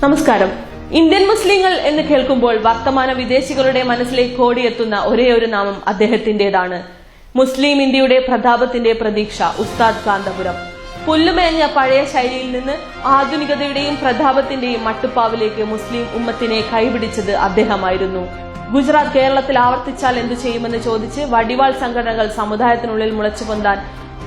നമസ്കാരം. ഇന്ത്യൻ മുസ്ലിങ്ങൾ എന്ന് കേൾക്കുമ്പോൾ വർത്തമാന വിദേശികളുടെ മനസ്സിലേക്ക് ഓടിയെത്തുന്ന ഒരേ ഒരു നാമം അദ്ദേഹത്തിന്റേതാണ്. മുസ്ലിം ഇന്ത്യയുടെ പ്രതാപത്തിന്റെ പ്രതീക്ഷ ഉസ്താദ് കാന്തപുരം. പുല്ലുമേഞ്ഞ പഴയ ശൈലിയിൽ നിന്ന് ആധുനികതയുടെയും പ്രതാപത്തിന്റെയും മട്ടുപ്പാവിലേക്ക് മുസ്ലിം ഉമ്മത്തിനെ കൈപിടിച്ചത് അദ്ദേഹമായിരുന്നു. ഗുജറാത്ത് കേരളത്തിൽ ആവർത്തിച്ചാൽ എന്തു ചെയ്യുമെന്ന് ചോദിച്ച് വടിവാൾ സംഘടനകൾ സമുദായത്തിനുള്ളിൽ മുളച്ചു പൊന്താൻ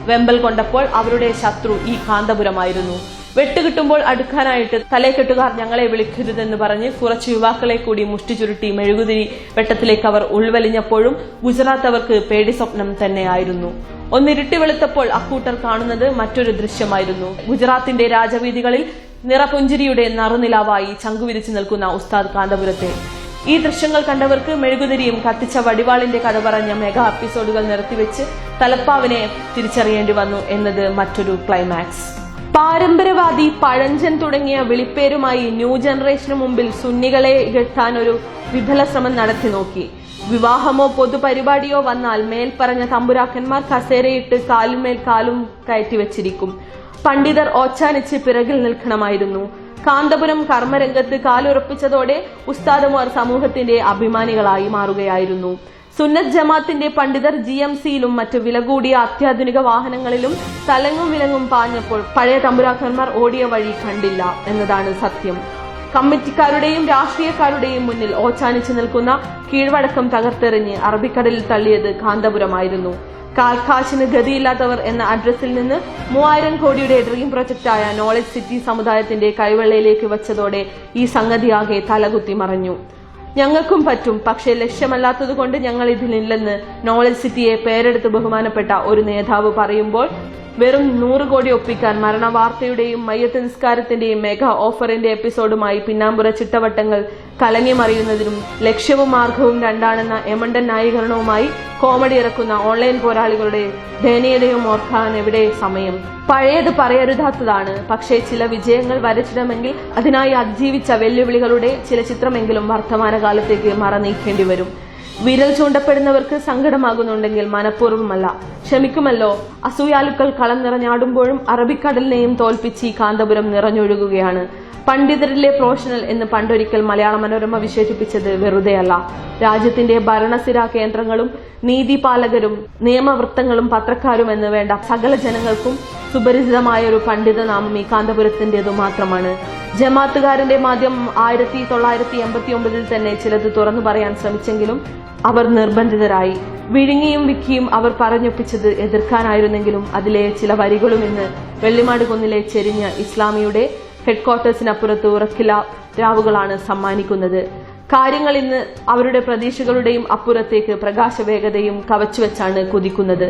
വെമ്പൽ കൊണ്ടപ്പോൾ അവരുടെ ശത്രു ഈ കാന്തപുരമായിരുന്നു. വെട്ടുകിട്ടുമ്പോൾ അടുക്കാനായിട്ട് തലേക്കെട്ടുകാർ ഞങ്ങളെ വിളിക്കരുതെന്ന് പറഞ്ഞ് കുറച്ച് യുവാക്കളെ കൂടി മുഷ്ടി ചുരുട്ടി മെഴുകുതിരി വെട്ടത്തിലേക്ക് അവർ ഉൾവലിഞ്ഞപ്പോഴും ഗുജറാത്ത് അവർക്ക് പേടി സ്വപ്നം തന്നെയായിരുന്നു. ഒന്നിരുട്ടി വെളുത്തപ്പോൾ അക്കൂട്ടർ കാണുന്നത് മറ്റൊരു ദൃശ്യമായിരുന്നു. ഗുജറാത്തിന്റെ രാജവീതികളിൽ നിറപുഞ്ചിരിയുടെ നറുനിലാവായി ചങ്കുവിരിച്ചു നിൽക്കുന്ന ഉസ്താദ് കാന്തപുരത്തെ. ഈ ദൃശ്യങ്ങൾ കണ്ടവർക്ക് മെഴുകുതിരിയും കത്തിച്ച വടിവാളിന്റെ കഥ പറഞ്ഞ മെഗാ എപ്പിസോഡുകൾ നിർത്തിവെച്ച് തലപ്പാവിനെ തിരിച്ചറിയേണ്ടി വന്നു എന്നത് മറ്റൊരു ക്ലൈമാക്സ്. പാരമ്പര്യവാദി, പഴഞ്ചൻ തുടങ്ങിയ വിളിപ്പേരുമായി ന്യൂ ജനറേഷന് മുമ്പിൽ സുന്നികളെ ഇകഴ്ത്താൻ ഒരു വിഫല ശ്രമം നടത്തി നോക്കി. വിവാഹമോ പൊതുപരിപാടിയോ വന്നാൽ മേൽപ്പറഞ്ഞ തമ്പുരാക്കന്മാർ കസേരയിട്ട് കാലുമേൽ കാലും കയറ്റിവെച്ചിരിക്കും. പണ്ഡിതർ ഓച്ചാനിച്ച് പിറകിൽ നിൽക്കണമായിരുന്നു. കാന്തപുരം കർമ്മരംഗത്ത് കാലുറപ്പിച്ചതോടെ ഉസ്താദുമാർ സമൂഹത്തിന്റെ അഭിമാനികളായി മാറുകയായിരുന്നു. സുന്നത്ത് ജമാഅത്തിന്റെ പണ്ഡിതർ GMCയിലും മറ്റു വില കൂടിയ അത്യാധുനിക വാഹനങ്ങളിലും തലങ്ങും വിലങ്ങും പാഞ്ഞപ്പോൾ പഴയ തമ്പുരാക്കന്മാർ ഓടിയ വഴി കണ്ടില്ല എന്നതാണ് സത്യം. കമ്മിറ്റിക്കാരുടെയും രാഷ്ട്രീയക്കാരുടെയും മുന്നിൽ ഓച്ചാനിച്ചു നിൽക്കുന്ന കീഴ്വഴക്കം തകർത്തെറിഞ്ഞ് അറബിക്കടലിൽ തള്ളിയത് കാന്തപുരമായിരുന്നു. കാൽക്കാശിന് ഗതിയില്ലാത്തവർ എന്ന അഡ്രസ്സിൽ നിന്ന് 3000 കോടിയുടെ ഡ്രീം പ്രൊജക്ടായ നോളജ് സിറ്റി സമുദായത്തിന്റെ കൈവെള്ളയിലേക്ക് വച്ചതോടെ ഈ സംഗതിയാകെ തലകുത്തി മറഞ്ഞു. ഞങ്ങൾക്കും പറ്റും, പക്ഷേ ലക്ഷ്യമല്ലാത്തതുകൊണ്ട് ഞങ്ങൾ ഇതിലില്ലെന്ന് നോളജ് സിറ്റിയെ പേരെടുത്ത് ബഹുമാനപ്പെട്ട ഒരു നേതാവ് പറയുമ്പോൾ വെറും 100 കോടി ഒപ്പിക്കാൻ മരണവാർത്തയുടെയും മയ്യത്ത് നിസ്കാരത്തിന്റെയും മെഗാ ഓഫറിന്റെ എപ്പിസോഡുമായി പിന്നാമ്പുറ ചിട്ടവട്ടങ്ങൾ കലങ്ങി മറിയുന്നതിനും ലക്ഷ്യവും മാർഗവും രണ്ടാണെന്ന എമണ്ടൻ ന്യായീകരണവുമായി കോമഡി ഇറക്കുന്ന ഓൺലൈൻ പോരാളികളുടെ ദയനീയതയും ഓർക്കാൻ എവിടെ സമയം. പഴയത് പറയരുതാത്തതാണ്, പക്ഷേ ചില വിജയങ്ങൾ വരച്ചിടമെങ്കിൽ അതിനായി അതിജീവിച്ച വെല്ലുവിളികളുടെ ചില ചിത്രമെങ്കിലും വർത്തമാനകാലത്തേക്ക് മറനീക്കേണ്ടി വരും. വിരൽ ചൂണ്ടപ്പെടുന്നവർക്ക് സങ്കടമാകുന്നുണ്ടെങ്കിൽ മനഃപൂർവ്വമല്ല, ക്ഷമിക്കുമല്ലോ. അസൂയാലുക്കൾ കളം നിറഞ്ഞാടുമ്പോഴും അറബിക്കടലിനെയും തോൽപ്പിച്ച് ഈ കാന്തപുരം നിറഞ്ഞൊഴുകുകയാണ്. പണ്ഡിതരിലെ പ്രൊഫഷണൽ എന്ന് പണ്ടൊരിക്കൽ മലയാള മനോരമ വിശേഷിപ്പിച്ചത് വെറുതെയല്ല. രാജ്യത്തിന്റെ ഭരണസിരാ കേന്ദ്രങ്ങളും നീതിപാലകരും നിയമവൃത്തങ്ങളും പത്രക്കാരും എന്ന് വേണ്ട സകല ജനങ്ങൾക്കും സുപരിചിതമായ ഒരു പണ്ഡിത നാമം ഈ കാന്തപുരത്തിന്റേതു മാത്രമാണ്. ജമാഅത്തുകാരന്റെ മാധ്യമം 1989 തന്നെ ചിലത് തുറന്നു പറയാൻ ശ്രമിച്ചെങ്കിലും അവർ നിർബന്ധിതരായി. വിഴുങ്ങിയും വിക്കിയും അവർ പറഞ്ഞൊപ്പിച്ചത് എതിർക്കാനായിരുന്നെങ്കിലും അതിലെ ചില വരികളും ഇന്ന് വെള്ളിമാട് കുന്നിലെ ചെരിഞ്ഞ ഇസ്ലാമിയുടെ ഹെഡ്ക്വാർട്ടേഴ്സിനപ്പുറത്ത് ഉറക്കില്ല രാവുകളാണ് സമ്മാനിക്കുന്നത്. കാര്യങ്ങൾ ഇന്ന് അവരുടെ പ്രതീക്ഷകളുടെയും അപ്പുറത്തേക്ക് പ്രകാശവേഗതയും കവച്ചുവെച്ചാണ് കുതിക്കുന്നത്.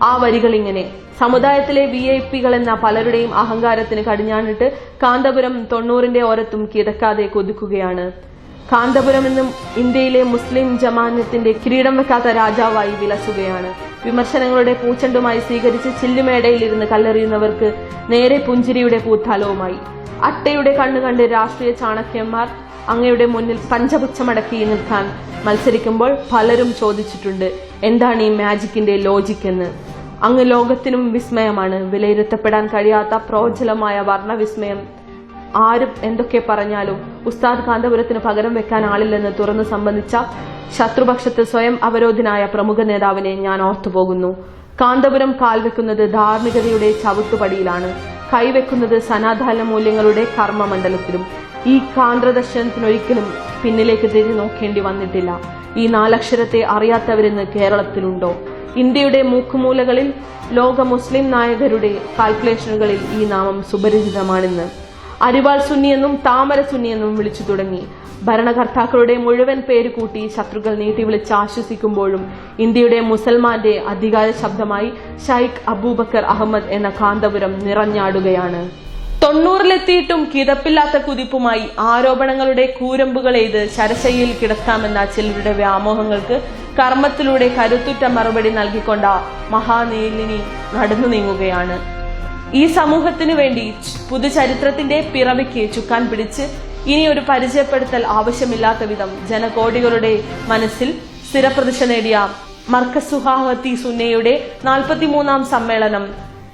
ആ വരികൾ ഇങ്ങനെ: സമുദായത്തിലെ VIP എന്ന പലരുടെയും അഹങ്കാരത്തിന് കടിഞ്ഞാണിട്ട് കാന്തപുരം 90ന്റെ ഓരത്തും കിതക്കാതെ കുതിക്കുകയാണ്. കാന്തപുരം എന്നും ഇന്ത്യയിലെ മുസ്ലിം ജമാഅത്തിന്റെ കിരീടം വെക്കാത്ത രാജാവായി വിലസുകയാണ്. വിമർശനങ്ങളുടെ പൂച്ചെണ്ടുമായി സ്വീകരിച്ച് ചില്ലുമേടയിലിരുന്ന് കല്ലെറിയുന്നവർക്ക് നേരെ പുഞ്ചിരിയുടെ പൂത്താലവുമായി. അട്ടയുടെ കണ്ണുകണ്ട് രാഷ്ട്രീയ ചാണക്യന്മാർ അങ്ങയുടെ മുന്നിൽ പഞ്ചപുച്ഛമടക്കി നിൽക്കാൻ മത്സരിക്കുമ്പോൾ പലരും ചോദിച്ചിട്ടുണ്ട്, എന്താണ് ഈ മാജിക്കിന്റെ ലോജിക് എന്ന്. അങ്ങ് ലോകത്തിനും വിസ്മയമാണ്, വിലയിരുത്തപ്പെടാൻ കഴിയാത്ത പ്രോജ്വലമായ വർണ്ണവിസ്മയം. ആരും എന്തൊക്കെ പറഞ്ഞാലും ഉസ്താദ് കാന്തപുരത്തിന് പകരം വെക്കാൻ ആളില്ലെന്ന് തുറന്നു സംബന്ധിച്ച ശത്രുപക്ഷത്ത് സ്വയം അവരോധനായ പ്രമുഖ നേതാവിനെ ഞാൻ ഓർത്തുപോകുന്നു. കാന്തപുരം കാൽവെക്കുന്നത് ധാർമ്മികതയുടെ ചവിട്ടുപടിയിലാണ്, കൈവെക്കുന്നത് സനാതന മൂല്യങ്ങളുടെ കർമ്മമണ്ഡലത്തിലും. ഈ കാന്തദർശനത്തിനൊരിക്കലും പിന്നിലേക്ക് തിരിഞ്ഞു നോക്കേണ്ടി വന്നിട്ടില്ല. ഈ 4 അക്ഷരത്തെ അറിയാത്തവരെന്ന് കേരളത്തിലുണ്ടോ? ഇന്ത്യയുടെ മൂക്കുമൂലകളിൽ ലോക മുസ്ലിം നായകരുടെ കാൽക്കുലേഷനുകളിൽ ഈ നാമം സുപരിചിതമാണെന്ന്. അരിവാൾ സുന്നിയെന്നും താമര സുന്നിയെന്നും വിളിച്ചു തുടങ്ങി. ഭരണകർത്താക്കളുടെ മുഴുവൻ പേര് കൂട്ടി ശത്രുക്കൾ നീട്ടി വിളിച്ച് ആശ്വസിക്കുമ്പോഴും ഇന്ത്യയുടെ മുസൽമാന്റെ അധികാര ശബ്ദമായി ഷൈഖ് അബൂബക്കർ അഹമ്മദ് എന്ന കാന്തപുരം നിറഞ്ഞാടുകയാണ്. 90-ലെത്തിയിട്ടും കിതപ്പില്ലാത്ത കുതിപ്പുമായി ആരോപണങ്ങളുടെ കൂരമ്പുകൾ എയ്ത് ശരശയ്യയിൽ കിടക്കാമെന്ന ചിലരുടെ വ്യാമോഹങ്ങൾക്ക് കർമ്മത്തിലൂടെ കരുത്തുറ്റ മറുപടി നൽകിക്കൊണ്ട മഹാനീലിനി നടന്നു നീങ്ങുകയാണ്. ഈ സമൂഹത്തിനു വേണ്ടി പുതുചരിത്രത്തിന്റെ പിറവിക്ക് ചുക്കാൻ പിടിച്ച് ഇനി ഒരു പരിചയപ്പെടുത്തൽ ആവശ്യമില്ലാത്ത വിധം ജനകോടികളുടെ മനസ്സിൽ സ്ഥിരപ്രതിഷ്ഠ നേടിയ മർക്കസ് സുഹാവത്തി സുന്നയുടെ 43ാം സമ്മേളനം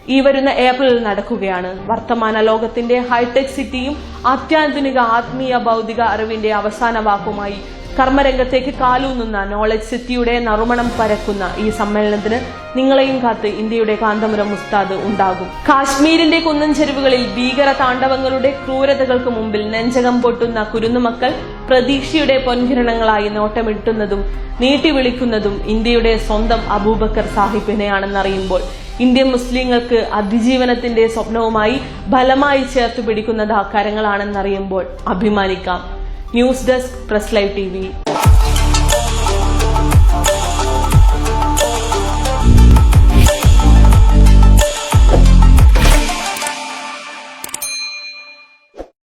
ഈ വരുന്ന ഏപ്രിലിൽ നടക്കുകയാണ്. വർത്തമാന ലോകത്തിന്റെ ഹൈടെക് സിറ്റിയും അത്യാധുനിക ആത്മീയ ഭൗതിക അറിവിന്റെ അവസാന വാക്കുമായി കർമ്മരംഗത്തേക്ക് കാലൂന്നുന്ന നോളജ് സിറ്റിയുടെ നറുമണം പരക്കുന്ന ഈ സമ്മേളനത്തിന് നിങ്ങളെയും കാത്ത് ഇന്ത്യയുടെ കാന്തപുരം ഉസ്താദ് ഉണ്ടാകും. കാശ്മീരിന്റെ കുന്നൻ ചെരുവുകളിൽ ഭീകര താണ്ഡവങ്ങളുടെ ക്രൂരതകൾക്ക് മുമ്പിൽ നെഞ്ചകം പൊട്ടുന്ന കുരുന്നുമക്കൾ പ്രതീക്ഷയുടെ പൊൻകിരണങ്ങളായി നോട്ടമിട്ടുന്നതും നീട്ടിവിളിക്കുന്നതും ഇന്ത്യയുടെ സ്വന്തം അബൂബക്കർ സാഹിബിനെയാണെന്നറിയുമ്പോൾ ഇന്ത്യൻ മുസ്ലിങ്ങൾക്ക് അതിജീവനത്തിന്റെ സ്വപ്നവുമായി ബലമായി ചേർത്ത് പിടിക്കുന്നത് ആ കരങ്ങളാണെന്നറിയുമ്പോൾ അഭിമാനിക്കാം. News desk, press live TV.